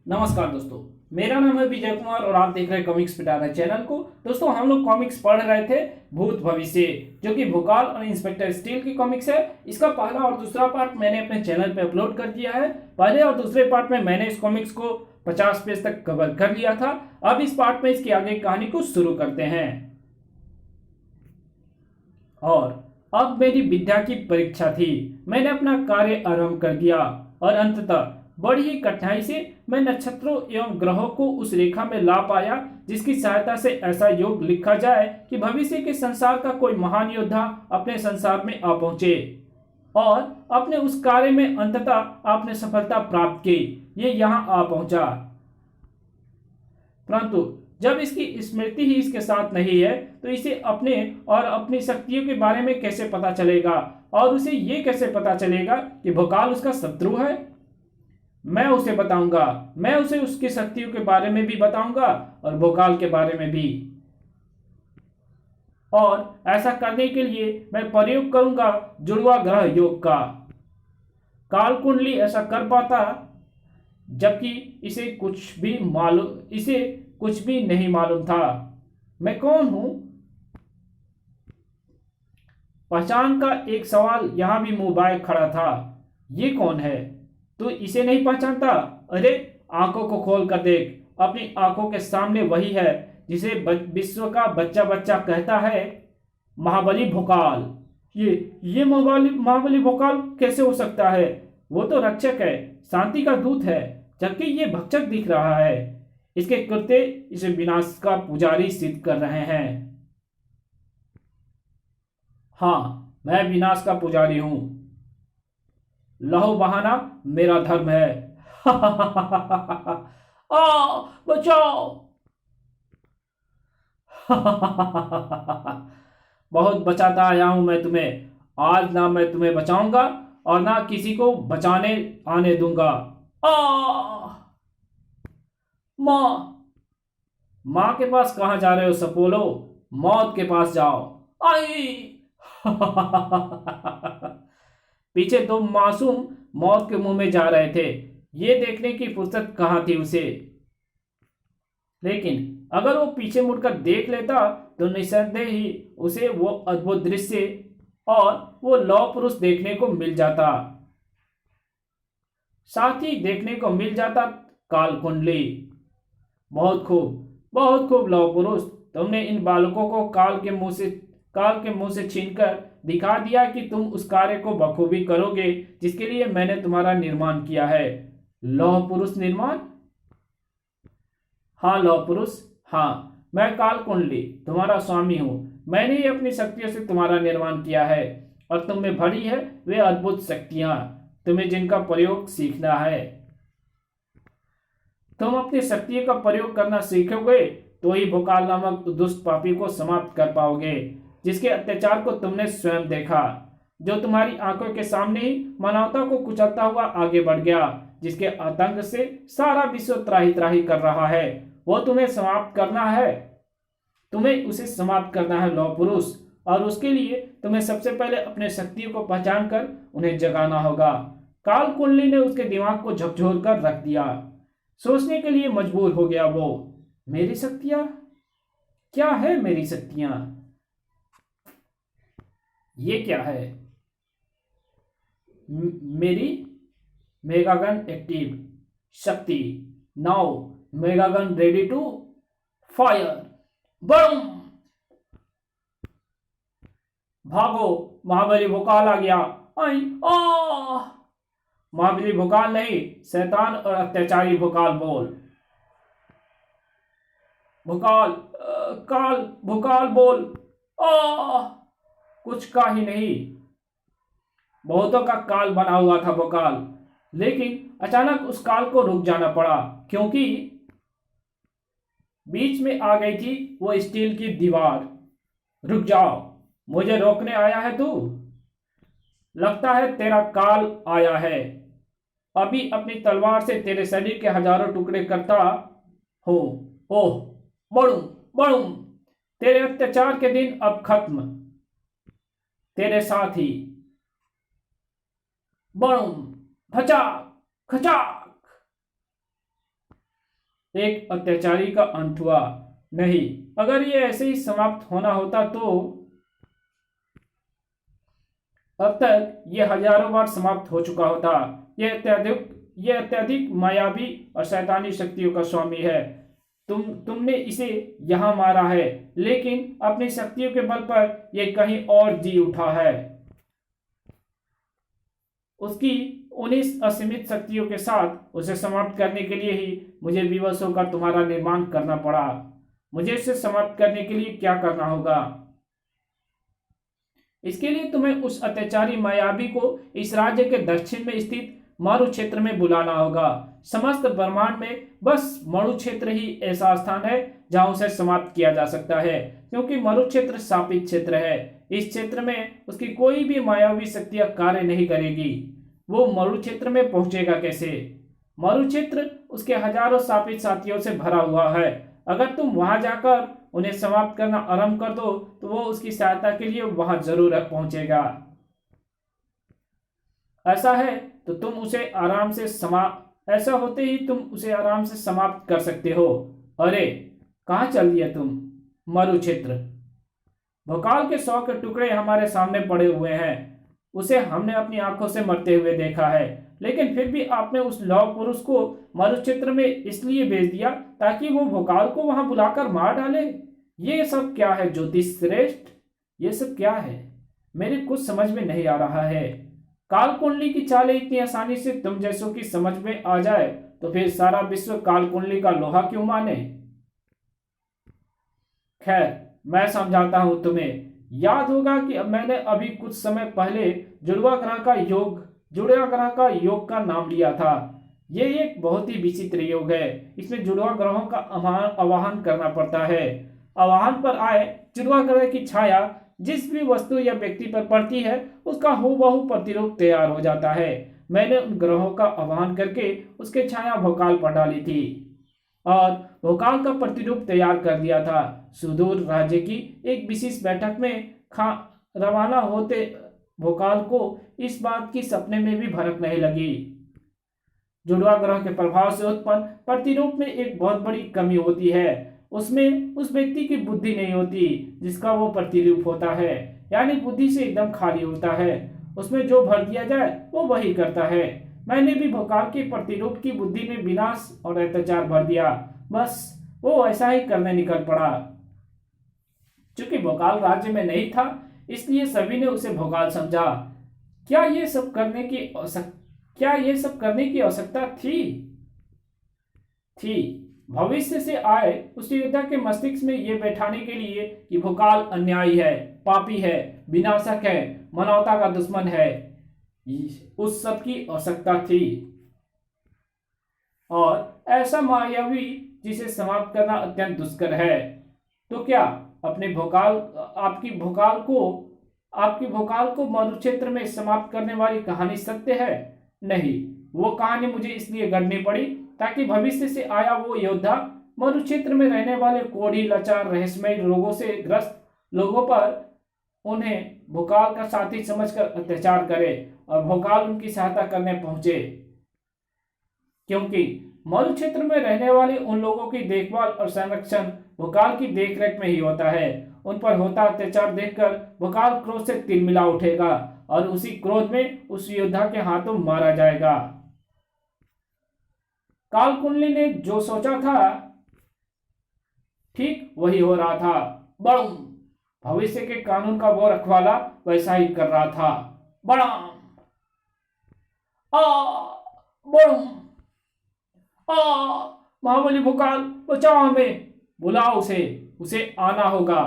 नमस्कार दोस्तों, मेरा नाम है विजय कुमार और आप देख रहे हैं कॉमिक्स पिटारा चैनल को। दोस्तों, हम लोग कॉमिक्स पढ़ रहे थे भूत भविष्य, जो कि भोकाल और इंस्पेक्टर स्टील की कॉमिक्स है। इसका पहला और दूसरा पार्ट मैंने अपने चैनल पे अपलोड कर दिया है। पहले और दूसरे पार्ट में मैंने इस कॉमिक्स को 50 पेज तक कवर कर लिया था। अब इस पार्ट में इसकी आगे कहानी को शुरू करते हैं। और अब मेरी विद्या की परीक्षा थी। मैंने अपना कार्य आरंभ कर दिया और अंततः बड़ी ही कठिनाई से मैं नक्षत्रों एवं ग्रहों को उस रेखा में ला पाया जिसकी सहायता से ऐसा योग लिखा जाए कि भविष्य के संसार का कोई महान योद्धा अपने संसार में आ पहुंचे। और अपने उस कार्य में अंततः आपने सफलता प्राप्त की। ये यहाँ आ पहुंचा, परंतु जब इसकी स्मृति ही इसके साथ नहीं है तो इसे अपने और अपनी शक्तियों के बारे में कैसे पता चलेगा, और उसे ये कैसे पता चलेगा कि भोकाल उसका शत्रु है। मैं उसे बताऊंगा, मैं उसे उसकी शक्तियों के बारे में भी बताऊंगा और भोकाल के बारे में भी। और ऐसा करने के लिए मैं प्रयोग करूंगा जुड़वा ग्रह योग का। काल कुंडली ऐसा कर पाता, जबकि इसे कुछ भी नहीं मालूम था। मैं कौन हूं? पहचान का एक सवाल यहां भी मुंह बाय खड़ा था। ये कौन है? तू इसे नहीं पहचानता? अरे आंखों को खोल कर देख, अपनी आंखों के सामने वही है जिसे विश्व का बच्चा बच्चा कहता है, महाबली भोकाल। ये महाबली भोकाल कैसे हो सकता है? वो तो रक्षक है, शांति का दूत है, जबकि ये भक्षक दिख रहा है। इसके कृत्य इसे विनाश का पुजारी सिद्ध कर रहे हैं। हाँ, मैं विनाश का पुजारी हूं। लहू बहाना मेरा धर्म है। आ बचाओ। बहुत बचाता आया हूं मैं तुम्हें। आज ना मैं तुम्हें बचाऊंगा और ना किसी को बचाने आने दूंगा। आ माँ। माँ के पास कहां जा रहे हो सपोलो? मौत के पास जाओ। आई। पीछे दो मासूम मौत के मुंह में जा रहे थे। ये देखने की फुर्सत कहां थी उसे। लेकिन अगर वो पीछे मुड़कर देख लेता तो निस्संदेह ही उसे वो अद्भुत दृश्य और वो लौह पुरुष देखने को मिल जाता। साथ ही देखने को मिल जाता काल कुंडली। बहुत खूब लौह पुरुष, तुमने इन बालकों को काल के मुंह से छीनकर दिखा दिया कि तुम उस कार्य को बखूबी करोगे जिसके लिए मैंने तुम्हारा निर्माण किया है। लौह पुरुष निर्माण? हाँ लौह पुरुष, हाँ, मैं काल कुंडली तुम्हारा स्वामी हूं। मैंने ही अपनी शक्तियों से तुम्हारा निर्माण किया है और तुम में भरी है वे अद्भुत शक्तियां, तुम्हें जिनका प्रयोग सीखना है। तुम अपनी शक्तियों का प्रयोग करना सीखोगे तो ही भोकाल नामक दुष्ट पापी को समाप्त कर पाओगे, जिसके अत्याचार को तुमने स्वयं देखा, जो तुम्हारी आंखों के सामने ही मानवता को कुचलता हुआ आगे बढ़ गया, जिसके आतंक से सारा विश्व त्राही त्राही कर रहा है। वो तुम्हें समाप्त करना है। तुम्हें उसे समाप्त करना है लौह पुरुष, और उसके लिए तुम्हें सबसे पहले अपने शक्तियों को पहचान कर उन्हें जगाना होगा। काल कुंडली ने उसके दिमाग को झकझोर कर रख दिया। सोचने के लिए मजबूर हो गया वो। मेरी शक्तियां? क्या है मेरी शक्तियां? ये क्या है? मेरी मेगागन एक्टिव शक्ति। Now megagun ready to fire. Bomb. भागो, महाबली भोकाल आ गया। आई आ महाबली भोकाल नहीं, शैतान और अत्याचारी भोकाल बोल। भोकाल काल भोकाल बोल। आ कुछ का ही नहीं, बहुतों का काल बना हुआ था भोकाल। लेकिन अचानक उस काल को रुक जाना पड़ा, क्योंकि बीच में आ गई थी वो स्टील की दीवार। रुक जाओ, मुझे रोकने आया है तू? लगता है तेरा काल आया है। अभी अपनी तलवार से तेरे शरीर के हजारों टुकड़े करता हूं। ओह बड़ूं बड़ूं, तेरे अत्याचार के दिन अब खत्म। तेरे साथ ही बड़ूं, खचाक खचाक। एक अत्याचारी का अंत हुआ। नहीं, अगर ये ऐसे ही समाप्त होना होता तो अब तक ये हजारों बार समाप्त हो चुका होता। ये अत्यधिक मायावी और शैतानी शक्तियों का स्वामी है। तुमने इसे यहां मारा है, लेकिन अपनी शक्तियों के बल पर यह कहीं और जी उठा है। उसकी 19 असीमित शक्तियों के साथ उसे समाप्त करने के लिए ही मुझे विवश होकर तुम्हारा निर्माण करना पड़ा। मुझे इसे समाप्त करने के लिए क्या करना होगा? इसके लिए तुम्हें उस अत्याचारी मायावी को इस राज्य के दक्षिण में स्थित मरु क्षेत्र में बुलाना होगा। समस्त ब्रह्मांड में बस मरु क्षेत्र ही ऐसा स्थान है जहां उसे समाप्त किया जा सकता है, क्योंकि मरु क्षेत्र शापित क्षेत्र है। इस क्षेत्र में उसकी कोई भी मायावी शक्तियां कार्य नहीं करेगी। वो मरु क्षेत्र में पहुंचेगा कैसे? मरु क्षेत्र उसके हजारों शापित साथियों से भरा हुआ है। अगर तुम वहां जाकर उन्हें समाप्त करना आरंभ कर दो तो वो उसकी सहायता के लिए वहां जरूर पहुंचेगा। ऐसा है तो तुम उसे आराम से ऐसा होते ही तुम उसे आराम से समाप्त कर सकते हो। अरे, कहां चल दिए तुम? मरु क्षेत्र। भोकाल के 100 के टुकड़े हमारे सामने पड़े हुए हैं। उसे हमने अपनी आंखों से मरते हुए देखा है, लेकिन फिर भी आपने उस लौह पुरुष को मरु क्षेत्र में इसलिए भेज दिया ताकि वो भोकाल को वहां बुलाकर मार डाले। ये सब क्या है ज्योतिष श्रेष्ठ? ये सब क्या है? मेरे कुछ समझ में नहीं आ रहा है। काल कुंडली की चालें इतनी आसानी से तुम जैसों की समझ में आ जाए तो फिर सारा विश्व काल कुंडली का लोहा क्यों माने? खैर, मैं समझाता हूं तुम्हें। याद होगा कि मैंने अभी कुछ समय पहले जुड़वा ग्रह का योग का नाम लिया था। ये एक बहुत ही विचित्र योग है। इसमें जुड़वा ग्रहों का आवाहन करना पड़ता है। आवाहन पर आए जुड़वा ग्रह की छाया जिस भी वस्तु या व्यक्ति पर पड़ती है उसका हूबहू प्रतिरूप तैयार हो जाता है। मैंने उन ग्रहों का आवाहन करके उसके छाया भोकाल पर डाली थी और भोकाल का प्रतिरूप तैयार कर दिया था। सुदूर राज्य की एक विशेष बैठक में रवाना होते भोकाल को इस बात की सपने में भी भनक नहीं लगी। जुड़वा ग्रह के प्रभाव से उत्पन्न प्रतिरूप में एक बहुत बड़ी कमी होती है। उसमें उस व्यक्ति की बुद्धि नहीं होती जिसका वो प्रतिरूप होता है, यानी बुद्धि से एकदम खाली होता है। उसमें जो भर दिया जाए वो वही करता है। मैंने भी भोकाल के प्रतिरूप की बुद्धि में विनाश और अत्याचार भर दिया। बस वो ऐसा ही करने निकल पड़ा। चूंकि भोकाल राज्य में नहीं था, इसलिए सभी ने उसे भोकाल समझा। क्या ये सब करने की आवश्यकता थी? भविष्य से आए उस योद्धा के मस्तिष्क में ये बैठाने के लिए कि भोकाल अन्यायी है, पापी है, विनाशक है, मानवता का दुश्मन है, उस सब की आवश्यकता थी। और ऐसा मायावी जिसे समाप्त करना अत्यंत दुष्कर है। तो क्या आपकी भोकाल को मरु क्षेत्र में समाप्त करने वाली कहानी सत्य है? नहीं, वो कहानी मुझे इसलिए गढ़नी पड़ी ताकि भविष्य से आया वो योद्धा मरु क्षेत्र में रहने वाले कोढ़ी, लाचार, रहस्यमय रोगों से ग्रस्त लोगों पर उन्हें भोकाल का साथी समझकर अत्याचार करे और भोकाल उनकी सहायता करने पहुंचे। क्योंकि मरु क्षेत्र में रहने वाले उन लोगों की देखभाल और संरक्षण भोकाल की देखरेख में ही होता है। उन पर होता अत्याचार देखकर भोकाल क्रोध से तिलमिला उठेगा और उसी क्रोध में उस योद्धा के हाथों मारा जाएगा। काल कुंडली ने जो सोचा था ठीक वही हो रहा था। बड़म! भविष्य के कानून का वो रखवाला वैसा ही कर रहा था। बड़म! बड़म! महाबली भोकाल, बचाओ हमें! बुलाओ उसे आना होगा।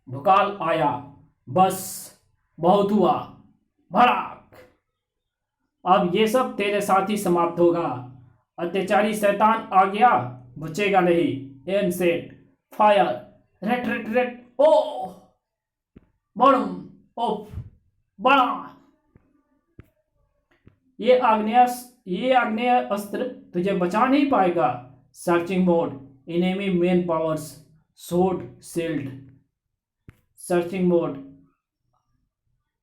भोकाल आया। बस बहुत हुआ। भड़ाक! अब ये सब तेरे साथ ही समाप्त होगा। अत्याचारी शैतान आ गया, बचेगा नहीं। Aim set fire! रेट रेट रेट! ओ बड़म! ओफ! बड़ा! ये आग्नेय अस्त्र तुझे बचा नहीं पाएगा। Searching mode, enemy main powers, sword shield. Searching mode,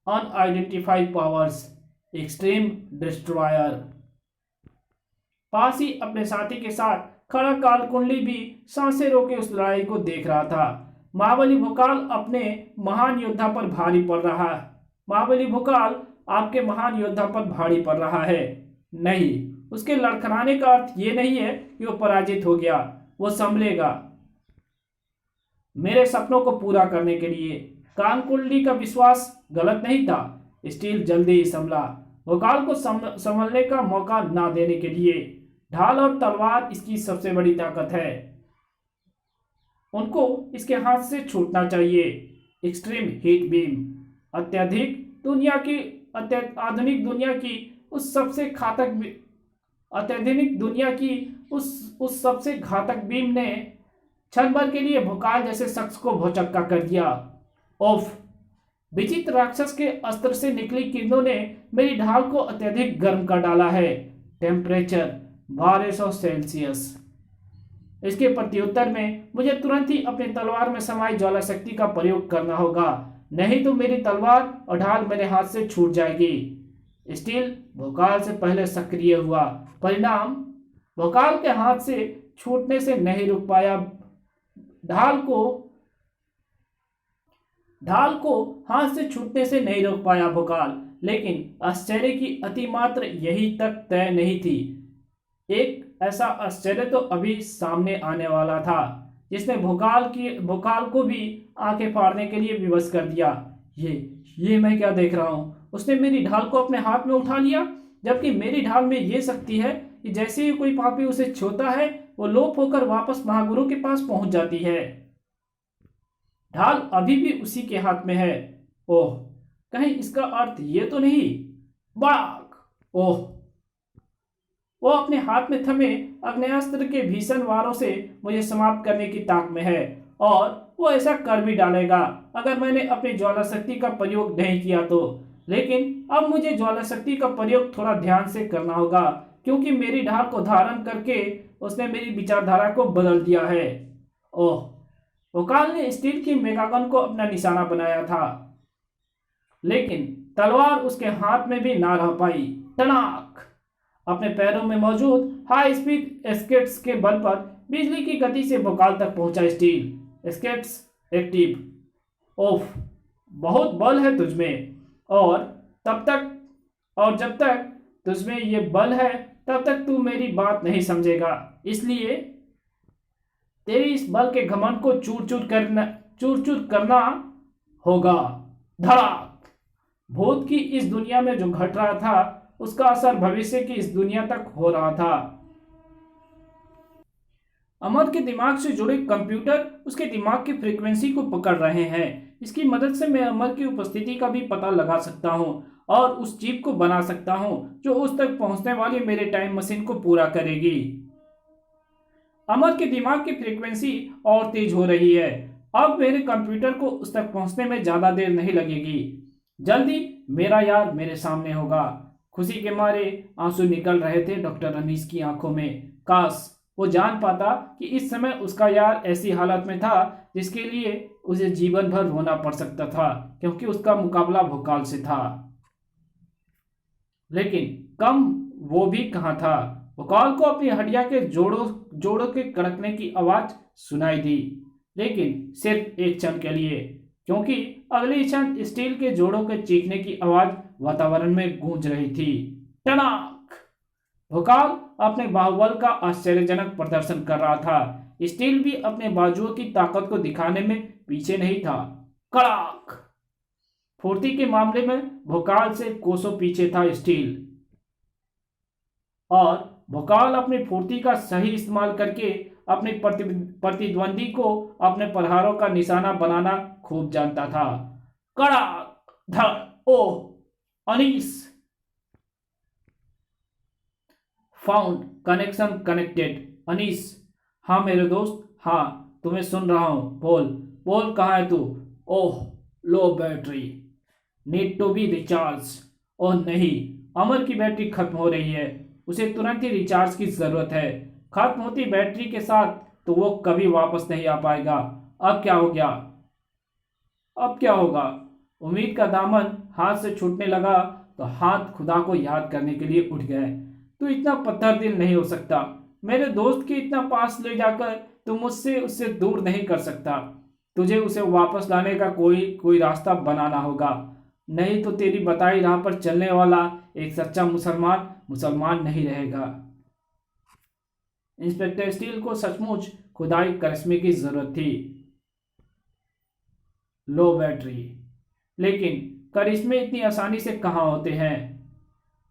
unidentified powers, extreme destroyer. पास ही अपने साथी के साथ खड़ा काल कुंडली भी सांसें रोके उस लड़ाई को देख रहा था। महाबली भोकाल अपने महान योद्धा पर भारी पड़ रहा है। महाबली भोकाल आपके महान योद्धा पर भारी पड़ रहा है। नहीं, उसके लड़खड़ाने का अर्थ ये नहीं है कि वो पराजित हो गया। वो संभलेगा मेरे सपनों को पूरा करने के लिए। काल कुंडली का विश्वास गलत नहीं था। स्टील जल्दी ही संभला, भोकाल को संभलने का मौका ना देने के लिए। ढाल और तलवार इसकी सबसे बड़ी ताकत है। उनको इसके हाथ से छूटना चाहिए। एक्सट्रीम हीट बीम आधुनिक दुनिया की उस सबसे घातक बीम ने क्षण भर के लिए भोकाल जैसे शख्स को भौचक्का कर दिया। ओफ! विचित्र राक्षस के अस्त्र से निकली किरणों ने मेरी ढाल को अत्यधिक गर्म कर डाला है। Temperature 1200 Celsius. इसके प्रत्युत्तर में मुझे तुरंत ही अपनी तलवार में समाई ज्वाला शक्ति का प्रयोग करना होगा, नहीं तो मेरी तलवार और ढाल मेरे हाथ से छूट जाएगी। स्टील भोकाल से पहले सक्रिय हुआ, परिणाम भोकाल के हाथ से छूटने से नहीं रुक पाया। ढाल को हाथ से छूटने से नहीं रोक पाया भोकाल, लेकिन आश्चर्य की अतिमात्र यही तक तय नहीं थी। एक ऐसा आश्चर्य तो अभी सामने आने वाला था जिसने भोकाल को भी आंखें फाड़ने के लिए विवश कर दिया। ये मैं क्या देख रहा हूं? उसने मेरी ढाल को अपने हाथ में उठा लिया, जबकि मेरी ढाल में यह शक्ति है कि जैसे ही कोई पापी उसे छूता है वो लोप होकर वापस महागुरु के पास पहुंच जाती है। ढाल अभी भी उसी के हाथ में है। ओह, कहीं इसका अर्थ ये तो नहीं? बाक! ओह! वो अपने हाथ में थमे अग्नेयास्त्र के भीषण वारों से मुझे समाप्त करने की ताक में है, और वो ऐसा कर भी डालेगा अगर मैंने अपनी ज्वाला शक्ति का प्रयोग नहीं किया तो। लेकिन अब मुझे ज्वाला शक्ति का प्रयोग थोड़ा ध्यान से करना होगा, क्योंकि मेरी ढाल को धारण करके उसने मेरी विचारधारा को बदल दिया है। ओह! भोकाल ने स्टील की मेगागन को अपना निशाना बनाया था, लेकिन तलवार उसके हाथ में भी ना रह पाई। टनाक! अपने पैरों में मौजूद हाई स्पीड स्केट्स के बल पर बिजली की गति से भोकाल तक पहुंचा स्टील। Skates active. ओफ! बहुत बल है तुझमें, और जब तक तुझमें ये बल है तब तक तू मेरी बात नहीं समझेगा। इसलिए तेरी इस बल के घमंड को चूर चूर करना होगा। धड़ाक! भूत की इस दुनिया में जो घट रहा था उसका असर भविष्य की इस दुनिया तक हो रहा था। अमर के दिमाग से जुड़े कंप्यूटर उसके दिमाग की फ्रीक्वेंसी को पकड़ रहे हैं। इसकी मदद से मैं अमर की उपस्थिति का भी पता लगा सकता हूं और उस चिप को बना सकता हूं जो उस तक पहुंचने वाली मेरे टाइम मशीन को पूरा करेगी। अमर के दिमाग की फ्रीक्वेंसी और तेज हो रही है। अब मेरे कंप्यूटर को उस तक पहुंचने में ज्यादा देर नहीं लगेगी। जल्दी मेरा यार मेरे सामने होगा। खुशी के मारे आंसू निकल रहे थे डॉक्टर अनीस की आंखों में। काश वो जान पाता कि इस समय उसका यार ऐसी हालत में था जिसके लिए उसे जीवन भर रोना पड़ सकता था, क्योंकि उसका मुकाबला भोकाल से था। लेकिन कम वो भी कहाँ था। भोकाल को अपनी हड्डियां के जोड़ों के कड़कने की आवाज सुनाई दी, लेकिन सिर्फ एक क्षण के लिए, क्योंकि अगले क्षण स्टील के जोड़ों के चीखने की आवाज वातावरण में गूंज रही थी। टनाक! भोकाल अपने बाहुबल का आश्चर्यजनक प्रदर्शन कर रहा था। स्टील भी अपने बाजुओं की ताकत को दिखाने में पीछे नहीं था। कड़ाक! फुर्ती के मामले में भोकाल से कोसों पीछे था स्टील, और भोकाल अपनी फुर्ती का सही इस्तेमाल करके अपने प्रतिद्वंदी को अपने प्रहारों का निशाना बनाना खूब जानता था। कड़ाक! धड़! ओह! Anees! Found connection connected. Anees! हाँ मेरे दोस्त, हाँ तुम्हें सुन रहा हूं। बोल कहाँ है तू? ओह, low battery, need to be recharge. ओह नहीं, अमर की बैटरी खत्म हो रही है, उसे तुरंत ही रिचार्ज की जरूरत है। खत्म होती बैटरी के साथ तो वो कभी वापस नहीं आ पाएगा। अब क्या हो गया? अब क्या होगा? उम्मीद का दामन हाथ से छूटने लगा तो हाथ खुदा को याद करने के लिए उठ गए। तू इतना पत्थर दिल नहीं हो सकता। मेरे दोस्त के इतना पास ले जाकर तू मुझसे उससे दूर नहीं कर सकता। तुझे उसे वापस लाने का कोई कोई रास्ता बनाना होगा, नहीं तो तेरी बताई राह पर चलने वाला एक सच्चा मुसलमान मुसलमान नहीं रहेगा। इंस्पेक्टर स्टील को सचमुच खुदाई करिश्मे की जरूरत थी। लो बैटरी, लेकिन करिश्मे इतनी आसानी से कहाँ होते हैं।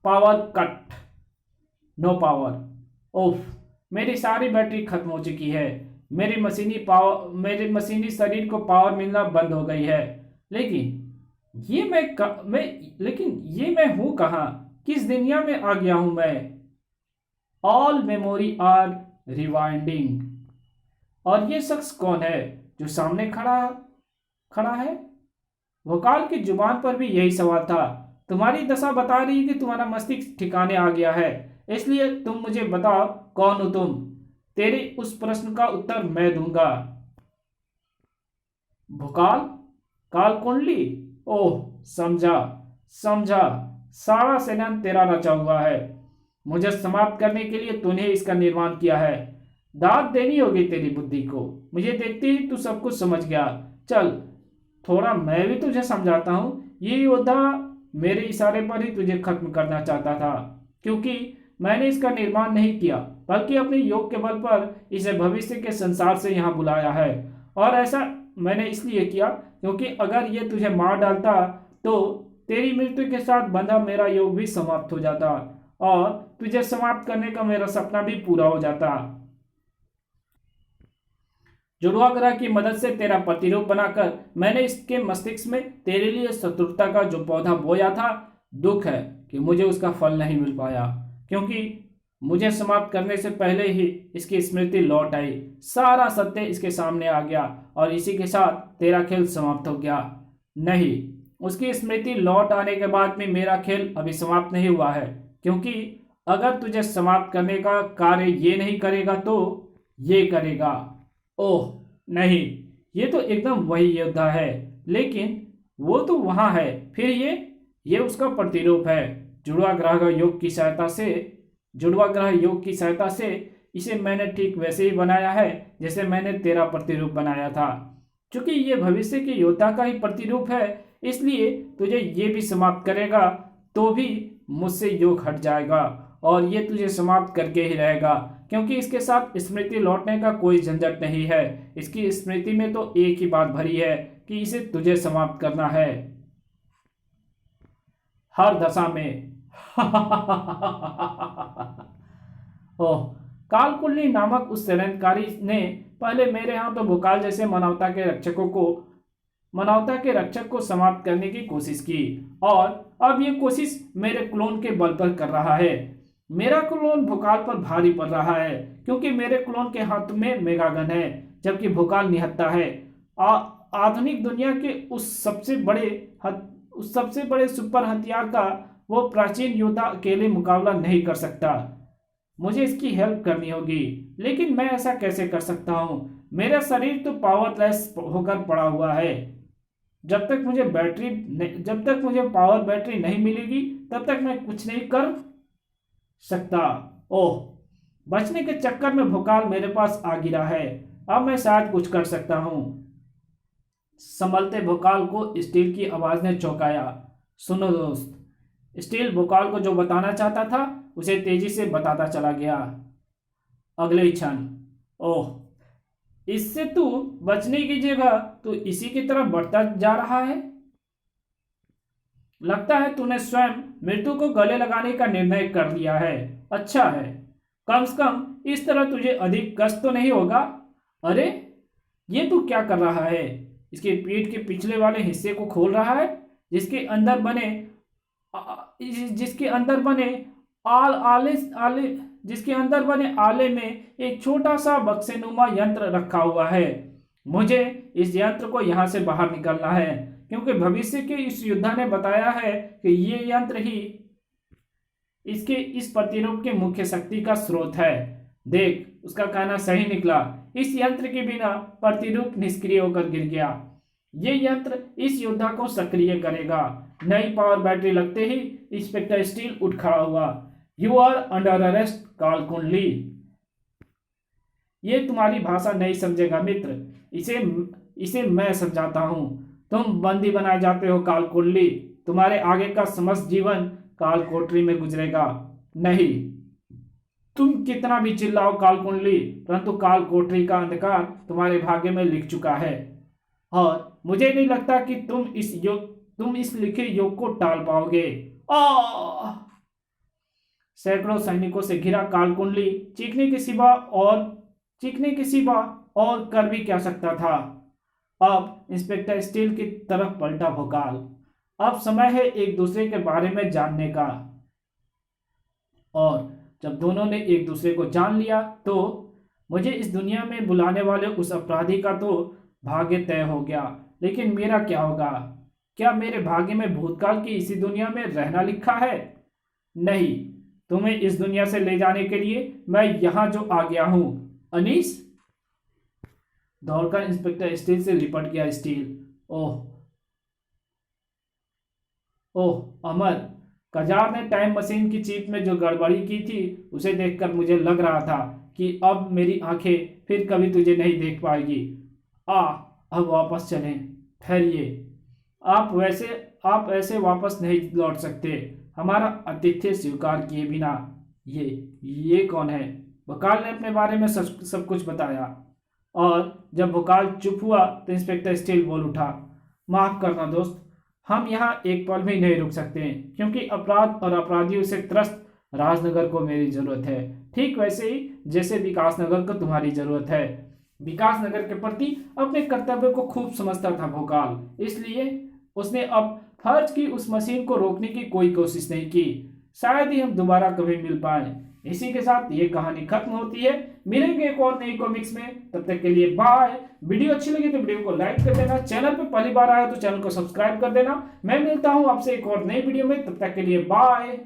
Power cut, no power. ओफ, मेरी सारी बैटरी खत्म हो चुकी है। मेरे मशीनी शरीर को पावर मिलना बंद हो गई है। लेकिन ये मैं हूं कहाँ? किस दुनिया में आ गया हूं मैं? All memory are rewinding. और ये शख्स कौन है जो सामने खड़ा खड़ा है? वकाल की जुबान पर भी यही सवाल था। तुम्हारी दशा बता रही है कि तुम्हारा मस्तिष्क ठिकाने आ गया है, इसलिए तुम मुझे बताओ कौन हो तुम? तेरे उस प्रश्न का उत्तर मैं दूंगा। भोकाल, काल कुंडली। ओह, समझा समझा, सारा सेनान तेरा रचा हुआ है। मुझे समाप्त करने के लिए तूने इसका निर्माण किया है। दाद देनी होगी तेरी बुद्धि को। मुझे देखते ही तू सब कुछ समझ गया। चल, थोड़ा मैं भी तुझे समझाता हूं। ये योद्धा मेरे इशारे पर ही तुझे खत्म करना चाहता था, क्योंकि मैंने इसका निर्माण नहीं किया, बल्कि अपने योग के बल पर इसे भविष्य के संसार से यहाँ बुलाया है। और ऐसा मैंने इसलिए किया क्योंकि अगर ये तुझे मार डालता तो तेरी मृत्यु के साथ बंधा मेरा योग भी समाप्त हो जाता और तुझे समाप्त करने का मेरा सपना भी पूरा हो जाता। जुड़वा ग्रह की मदद से तेरा प्रतिरूप बनाकर मैंने इसके मस्तिष्क में तेरे लिए शत्रुता का जो पौधा बोया था। दुख है कि मुझे उसका फल नहीं मिल पाया, क्योंकि मुझे समाप्त करने से पहले ही इसकी स्मृति लौट आई। सारा सत्य इसके सामने आ गया और इसी के साथ तेरा खेल समाप्त हो गया। नहीं, उसकी स्मृति लौट आने के बाद भी मेरा खेल अभी समाप्त नहीं हुआ है, क्योंकि अगर तुझे समाप्त करने का कार्य ये नहीं करेगा तो ये करेगा। ओह नहीं, ये तो एकदम वही योद्धा है, लेकिन वो तो वहां है। फिर ये उसका प्रतिरूप है। जुड़वा ग्रह योग की सहायता से इसे मैंने ठीक वैसे ही बनाया है जैसे मैंने तेरा प्रतिरूप बनाया था। क्योंकि ये भविष्य के योद्धा का ही प्रतिरूप है, इसलिए तुझे ये भी समाप्त करेगा तो भी मुझसे योग हट जाएगा और ये तुझे समाप्त करके ही रहेगा, क्योंकि इसके साथ स्मृति लौटने का कोई झंझट नहीं है। इसकी स्मृति में तो एक ही बात भरी है कि इसे तुझे समाप्त करना है, हर दशा में। ओह, कालकुलनी नामक उस षड्यंत्रकारी ने पहले मेरे यहाँ तो भोकाल जैसे मानवता के रक्षक को समाप्त करने की कोशिश की, और अब ये कोशिश मेरे क्लोन के बल पर कर रहा है। मेरा क्लोन भोकाल पर भारी पड़ रहा है, क्योंकि मेरे क्लोन के हाथ में मेगागन है, जबकि भोकाल निहत्था है। आधुनिक दुनिया के उस सबसे बड़े सुपर हथियार का वो प्राचीन योद्धा अकेले मुकाबला नहीं कर सकता। मुझे इसकी हेल्प करनी होगी, लेकिन मैं ऐसा कैसे कर सकता हूँ? मेरा शरीर तो पावरलेस होकर पड़ा हुआ है। जब तक मुझे पावर बैटरी नहीं मिलेगी तब तक मैं कुछ नहीं कर सकता। ओह, बचने के चक्कर में भोकाल मेरे पास आ गिरा है। अब मैं शायद कुछ कर सकता हूँ। संभलते भोकाल को स्टील की आवाज ने चौंकाया। सुनो दोस्त, स्टील भोकाल को जो बताना चाहता था उसे तेजी से बताता चला गया। अगले ही क्षण, ओह, इससे तू बचने की जगह तो इसी की तरफ बढ़ता जा रहा है। लगता है तूने स्वयं मृत्यु को गले लगाने का निर्णय कर लिया है। अच्छा है, कम से कम इस तरह तुझे अधिक कष्ट तो नहीं होगा। अरे, ये तू क्या कर रहा है? इसके पीठ के पिछले वाले हिस्से को खोल रहा है, जिसके अंदर बने आले में एक छोटा सा बक्सेनुमा यंत्र रखा हुआ है। मुझे इस यंत्र को यहां से बाहर निकलना है, क्योंकि भविष्य के इस योद्धा ने बताया है कि ये यंत्र ही इसके इस प्रतिरूप की मुख्य शक्ति का स्रोत है। देख, उसका कहना सही निकला। इस यंत्र के बिना प्रतिरूप निष्क्रिय होकर गिर गया। ये यंत्र इस योद्धा को सक्रिय करेगा। नई पावर बैटरी लगते ही इंस्पेक्टर स्टील उठ खड़ा हुआ। यू आर अंडर अरेस्ट काल कुंडली। ये तुम्हारी भाषा नहीं समझेगा मित्र, इसे इसे मैं समझाता हूं। तुम बंदी बनाए जाते हो काल कुंडली। तुम्हारे आगे का समस्त जीवन काल कोठरी में गुजरेगा। नहीं, तुम कितना भी चिल्लाओ काल कुंडली, परंतु काल कोठरी का अंधकार तुम्हारे भाग्य में लिख चुका है और मुझे नहीं लगता कि तुम इस लिखे योग को टाल पाओगे। आ सैकड़ों सैनिकों से घिरा काल कुंडली चीखने के सिवा और कर भी क्या सकता था। अब इंस्पेक्टर स्टील की तरफ पलटा भोकाल। अब समय है एक दूसरे के बारे में जानने का। और जब दोनों ने एक दूसरे को जान लिया तो मुझे इस दुनिया में बुलाने वाले उस अपराधी का तो भाग्य तय हो गया, लेकिन मेरा क्या होगा? क्या मेरे भाग्य में भूतकाल की इसी दुनिया में रहना लिखा है? नहीं, तुम्हें इस दुनिया से ले जाने के लिए मैं यहां जो आ गया हूं। अनीस दौड़कर इंस्पेक्टर स्टील से लिपट गया। स्टील, ओह ओह अमर, कजार ने टाइम मशीन की चिप में जो गड़बड़ी की थी उसे देखकर मुझे लग रहा था कि अब मेरी आंखें फिर कभी तुझे नहीं देख पाएगी। अब वापस चलें। ठहरिए, आप ऐसे वापस नहीं लौट सकते हमारा आतिथ्य स्वीकार किए बिना। ये कौन है? भोकाल ने अपने बारे में सब कुछ बताया और जब भोकाल चुप हुआ तो इंस्पेक्टर स्टील बोल उठा, माफ करना दोस्त, हम यहाँ एक पल भी नहीं रुक सकते क्योंकि अपराध और अपराधियों से त्रस्त राजनगर को मेरी जरूरत है, ठीक वैसे ही जैसे विकासनगर को तुम्हारी जरूरत है। विकासनगर के प्रति अपने कर्तव्य को खूब समझता था भोकाल, इसलिए उसने अब फर्ज की उस मशीन को रोकने की कोई कोशिश नहीं की। शायद ही हम दोबारा कभी मिल पाए। इसी के साथ ये कहानी खत्म होती है। मिलेंगे एक और नई कॉमिक्स में, तब तक के लिए बाय। वीडियो अच्छी लगी तो वीडियो को लाइक कर देना, चैनल पे पहली बार आया तो चैनल को सब्सक्राइब कर देना। मैं मिलता हूं आपसे एक और नई वीडियो में, तब तक के लिए बाय।